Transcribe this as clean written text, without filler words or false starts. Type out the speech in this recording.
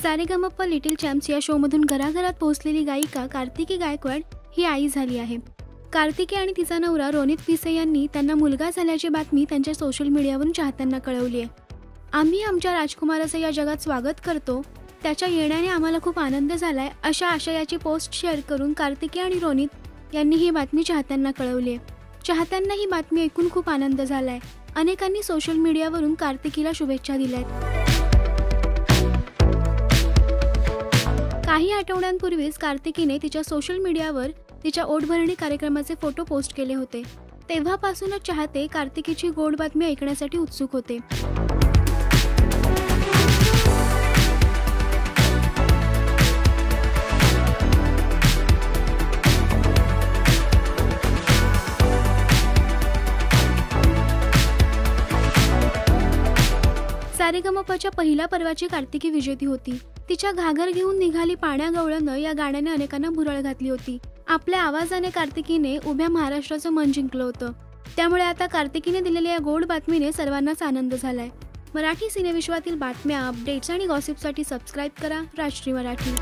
Sa Re Ga Ma Pa little champs या शोमधून घराघरात पोहोचलेली गायिका कार्तिकी गायकवाड ही आई झाली आहे। कार्तिकी आणि तिचा नवरा रोनित पिसे यांनी त्यांना मुलगा झाल्याची बातमी त्यांच्या सोशल मीडियावरून चाहत्यांना कळवली आहे। आम्ही आमच्या राजकुमाराचे या जगात स्वागत करतो, त्याच्या येण्याने आम्हाला खूप आनंद झालाय अशा आशयाची पोस्ट शेअर करून कार्तिकी आणि रोनित यांनी ही बातमी चाहत्यांना कळवली आहे। चाहत्यांना ही बातमी ऐकून खूप आनंद झालाय। अनेकांनी सोशल मीडियावरून कार्तिकीला शुभेच्छा दिल्यात। काही आठवड्यांपूर्वीच कार्तिकीने तिच्या सोशल मीडियावर तिच्या ओटभरणी कार्यक्रमाचे फोटो पोस्ट केले होते। तेव्हापासूनच चाहते कार्तिकीची गोड बातमी ऐकण्यासाठी उत्सुक होते। सारेगमपच्या पहिल्या पर्वाची कार्तिकी विजेती होती। तिच्या घागर घेऊन निघाली पाण्यागवळण या गाण्याने अनेकांना भुरळ घातली होती। आपल्या आवाजाने कार्तिकीने उभ्या महाराष्ट्राचं मन जिंकलं होतं। त्यामुळे आता कार्तिकीने दिलेल्या या गोड बातमीने सर्वांनाच आनंद झालाय। मराठी सिनेविश्वातील बातम्या, अपडेट्स आणि गॉसिपसाठी सबस्क्राईब करा राजश्री मराठी।